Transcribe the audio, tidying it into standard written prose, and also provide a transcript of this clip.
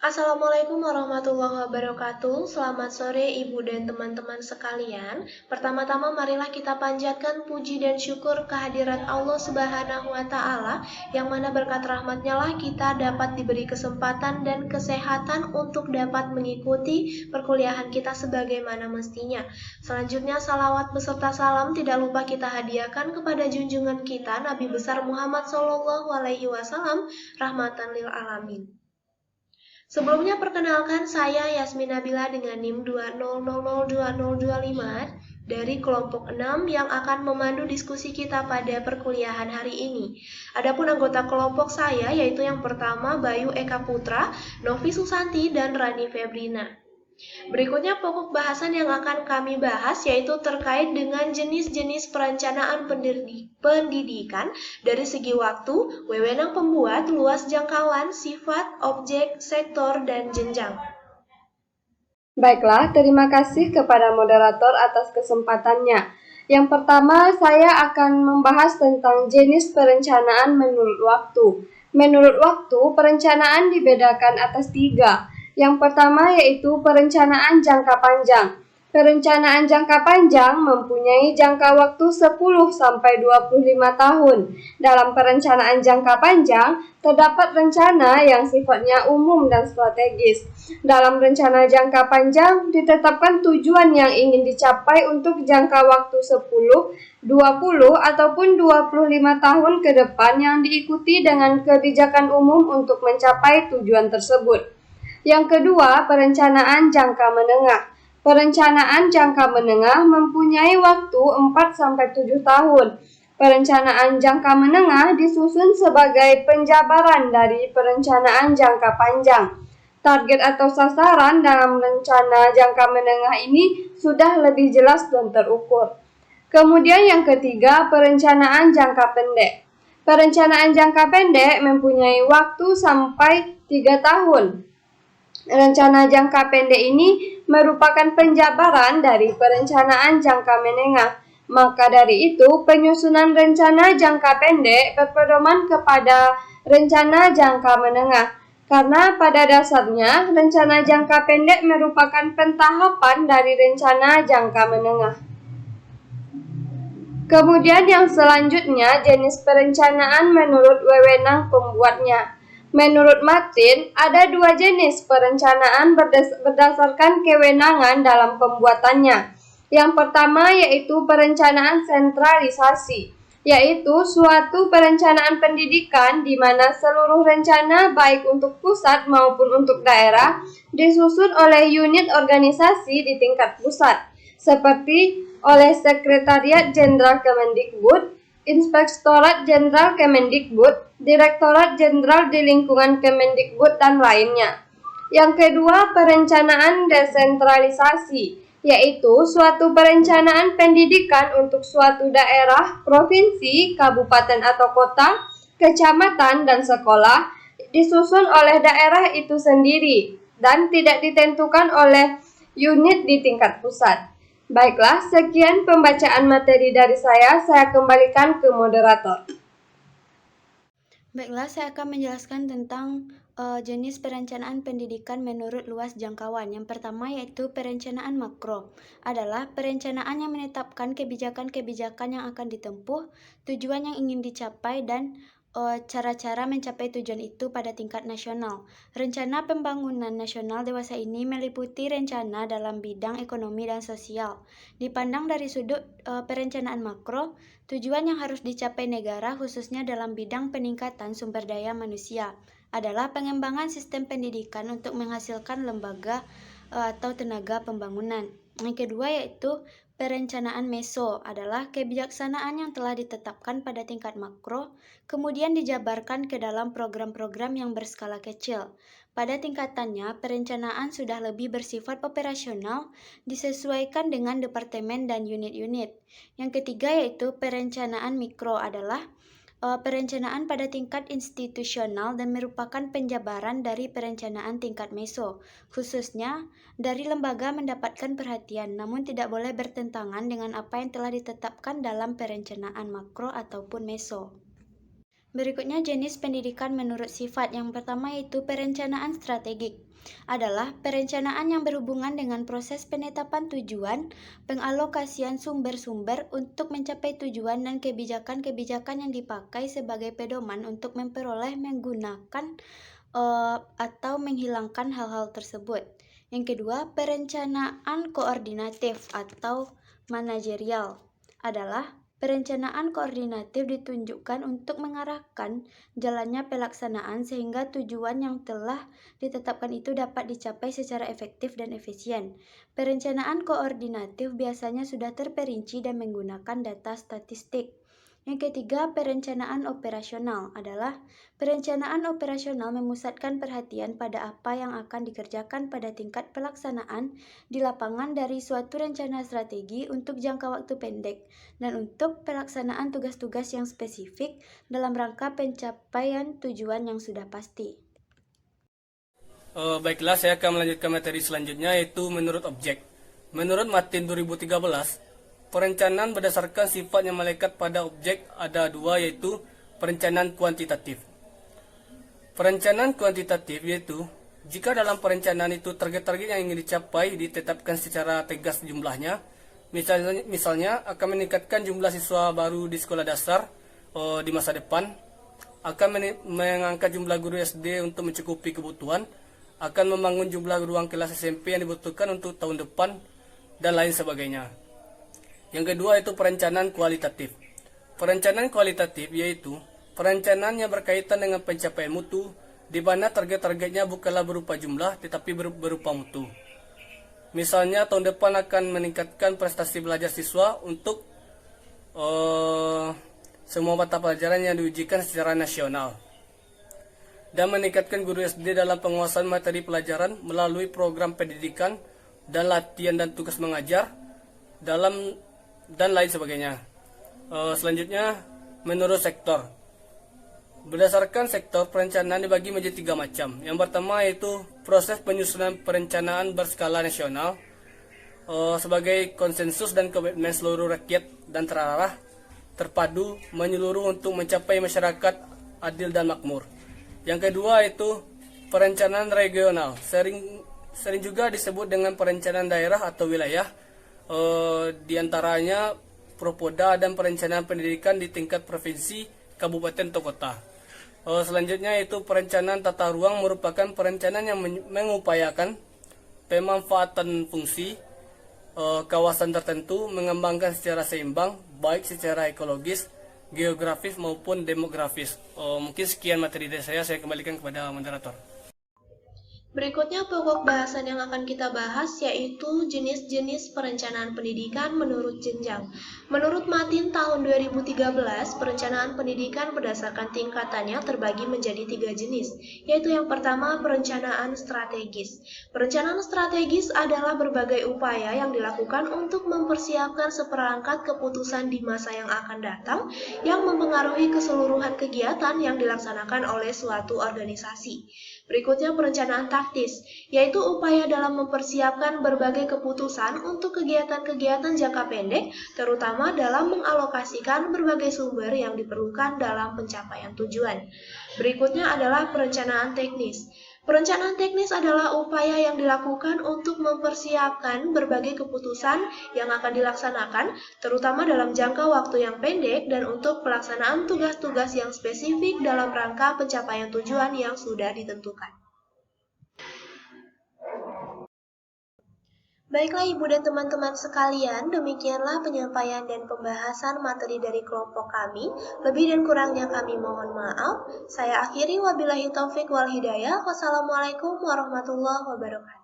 Assalamualaikum warahmatullahi wabarakatuh. Selamat sore Ibu dan teman-teman sekalian. Pertama-tama marilah kita panjatkan puji dan syukur kehadirat Allah Subhanahu wa taala yang mana berkat rahmatnya lah kita dapat diberi kesempatan dan kesehatan untuk dapat mengikuti perkuliahan kita sebagaimana mestinya. Selanjutnya salawat beserta salam tidak lupa kita hadiahkan kepada junjungan kita Nabi besar Muhammad SAW, rahmatan lil alamin. Sebelumnya perkenalkan saya Yasmin Nabila dengan NIM 200020025 dari kelompok 6 yang akan memandu diskusi kita pada perkuliahan hari ini. Adapun anggota kelompok saya yaitu yang pertama Bayu Eka Putra, Novi Susanti, dan Rani Febrina. Berikutnya pokok bahasan yang akan kami bahas yaitu terkait dengan jenis-jenis perencanaan pendidikan dari segi waktu, wewenang pembuat, luas jangkauan, sifat, objek, sektor, dan jenjang. Baiklah, terima kasih kepada moderator atas kesempatannya. Yang pertama, saya akan membahas tentang jenis perencanaan menurut waktu. Menurut waktu, perencanaan dibedakan atas 3. Yang pertama yaitu perencanaan jangka panjang. Perencanaan jangka panjang mempunyai jangka waktu 10-25 tahun. Dalam perencanaan jangka panjang, terdapat rencana yang sifatnya umum dan strategis. Dalam rencana jangka panjang, ditetapkan tujuan yang ingin dicapai untuk jangka waktu 10, 20, ataupun 25 tahun ke depan yang diikuti dengan kebijakan umum untuk mencapai tujuan tersebut. Yang kedua, perencanaan jangka menengah. Perencanaan jangka menengah mempunyai waktu 4-7 tahun. Perencanaan jangka menengah disusun sebagai penjabaran dari perencanaan jangka panjang. Target atau sasaran dalam rencana jangka menengah ini sudah lebih jelas dan terukur. Kemudian yang ketiga, perencanaan jangka pendek. Perencanaan jangka pendek mempunyai waktu sampai 3 tahun. Rencana jangka pendek ini merupakan penjabaran dari perencanaan jangka menengah. Maka dari itu, penyusunan rencana jangka pendek berpedoman kepada rencana jangka menengah. Karena pada dasarnya, rencana jangka pendek merupakan pentahapan dari rencana jangka menengah. Kemudian yang selanjutnya, jenis perencanaan menurut wewenang pembuatnya. Menurut Martin, ada 2 jenis perencanaan berdasarkan kewenangan dalam pembuatannya. Yang pertama yaitu perencanaan sentralisasi, yaitu suatu perencanaan pendidikan di mana seluruh rencana baik untuk pusat maupun untuk daerah disusun oleh unit organisasi di tingkat pusat, seperti oleh Sekretariat Jenderal Kemendikbud, Inspektorat Jenderal Kemendikbud, Direktorat Jenderal di lingkungan Kemendikbud, dan lainnya. Yang kedua, perencanaan desentralisasi, yaitu suatu perencanaan pendidikan untuk suatu daerah, provinsi, kabupaten atau kota, kecamatan, dan sekolah, disusun oleh daerah itu sendiri, dan tidak ditentukan oleh unit di tingkat pusat. Baiklah, sekian pembacaan materi dari saya kembalikan ke moderator. Baiklah, saya akan menjelaskan tentang jenis perencanaan pendidikan menurut luas jangkauan. Yang pertama yaitu perencanaan makro. Adalah perencanaan yang menetapkan kebijakan-kebijakan yang akan ditempuh, tujuan yang ingin dicapai, dan cara-cara mencapai tujuan itu pada tingkat nasional. Rencana Pembangunan Nasional dewasa ini meliputi rencana dalam bidang ekonomi dan sosial. Dipandang dari sudut perencanaan makro, tujuan yang harus dicapai negara khususnya dalam bidang peningkatan sumber daya manusia adalah pengembangan sistem pendidikan untuk menghasilkan lembaga atau tenaga pembangunan. Yang kedua yaitu perencanaan meso, adalah kebijaksanaan yang telah ditetapkan pada tingkat makro, kemudian dijabarkan ke dalam program-program yang berskala kecil. Pada tingkatannya, perencanaan sudah lebih bersifat operasional, disesuaikan dengan departemen dan unit-unit. Yang ketiga yaitu perencanaan mikro, adalah perencanaan pada tingkat institusional dan merupakan penjabaran dari perencanaan tingkat meso, khususnya dari lembaga mendapatkan perhatian, namun tidak boleh bertentangan dengan apa yang telah ditetapkan dalam perencanaan makro ataupun meso. Berikutnya jenis pendidikan menurut sifat. Yang pertama yaitu perencanaan strategik. Adalah perencanaan yang berhubungan dengan proses penetapan tujuan, pengalokasian sumber-sumber untuk mencapai tujuan dan kebijakan-kebijakan yang dipakai sebagai pedoman untuk memperoleh, menggunakan, atau menghilangkan hal-hal tersebut. Yang kedua, perencanaan koordinatif atau manajerial adalah perencanaan koordinatif ditunjukkan untuk mengarahkan jalannya pelaksanaan sehingga tujuan yang telah ditetapkan itu dapat dicapai secara efektif dan efisien. Perencanaan koordinatif biasanya sudah terperinci dan menggunakan data statistik. Yang ketiga, perencanaan operasional adalah perencanaan operasional memusatkan perhatian pada apa yang akan dikerjakan pada tingkat pelaksanaan di lapangan dari suatu rencana strategi untuk jangka waktu pendek dan untuk pelaksanaan tugas-tugas yang spesifik dalam rangka pencapaian tujuan yang sudah pasti. Baiklah, saya akan melanjutkan materi selanjutnya yaitu menurut objek. Menurut Martin 2013, perencanaan berdasarkan sifat yang melekat pada objek ada dua, yaitu perencanaan kuantitatif. Perencanaan kuantitatif yaitu jika dalam perencanaan itu target-target yang ingin dicapai ditetapkan secara tegas jumlahnya, misalnya akan meningkatkan jumlah siswa baru di sekolah dasar di masa depan, akan mengangkat jumlah guru SD untuk mencukupi kebutuhan, akan membangun jumlah ruang kelas SMP yang dibutuhkan untuk tahun depan, dan lain sebagainya. Yang kedua itu perencanaan kualitatif. Perencanaan kualitatif yaitu perencanaan yang berkaitan dengan pencapaian mutu, di mana target-targetnya bukanlah berupa jumlah tetapi berupa mutu. Misalnya tahun depan akan meningkatkan prestasi belajar siswa untuk semua mata pelajaran yang diujikan secara nasional, dan meningkatkan guru SD dalam penguasaan materi pelajaran melalui program pendidikan dan latihan dan tugas mengajar dan lain sebagainya. Selanjutnya, menurut sektor. Berdasarkan sektor, perencanaan dibagi menjadi 3 macam. Yang pertama yaitu proses penyusunan perencanaan berskala nasional sebagai konsensus dan komitmen seluruh rakyat dan terarah, terpadu, menyeluruh untuk mencapai masyarakat adil dan makmur. Yang kedua yaitu perencanaan regional, sering juga disebut dengan perencanaan daerah atau wilayah, di antaranya Propoda dan perencanaan pendidikan di tingkat provinsi, kabupaten atau kota. Selanjutnya yaitu perencanaan tata ruang, merupakan perencanaan yang mengupayakan pemanfaatan fungsi kawasan tertentu, mengembangkan secara seimbang baik secara ekologis, geografis maupun demografis. Mungkin sekian materi dari saya kembalikan kepada moderator. Berikutnya pokok bahasan yang akan kita bahas yaitu jenis-jenis perencanaan pendidikan menurut jenjang. Menurut Martin tahun 2013, perencanaan pendidikan berdasarkan tingkatannya terbagi menjadi 3 jenis, yaitu yang pertama perencanaan strategis. Perencanaan strategis adalah berbagai upaya yang dilakukan untuk mempersiapkan seperangkat keputusan di masa yang akan datang yang mempengaruhi keseluruhan kegiatan yang dilaksanakan oleh suatu organisasi. Berikutnya perencanaan taktis, yaitu upaya dalam mempersiapkan berbagai keputusan untuk kegiatan-kegiatan jangka pendek, terutama dalam mengalokasikan berbagai sumber yang diperlukan dalam pencapaian tujuan. Berikutnya adalah perencanaan teknis. Perencanaan teknis adalah upaya yang dilakukan untuk mempersiapkan berbagai keputusan yang akan dilaksanakan, terutama dalam jangka waktu yang pendek dan untuk pelaksanaan tugas-tugas yang spesifik dalam rangka pencapaian tujuan yang sudah ditentukan. Baiklah Ibu dan teman-teman sekalian, demikianlah penyampaian dan pembahasan materi dari kelompok kami. Lebih dan kurangnya kami mohon maaf. Saya akhiri, wabillahi taufik wal hidayah. Wassalamualaikum warahmatullahi wabarakatuh.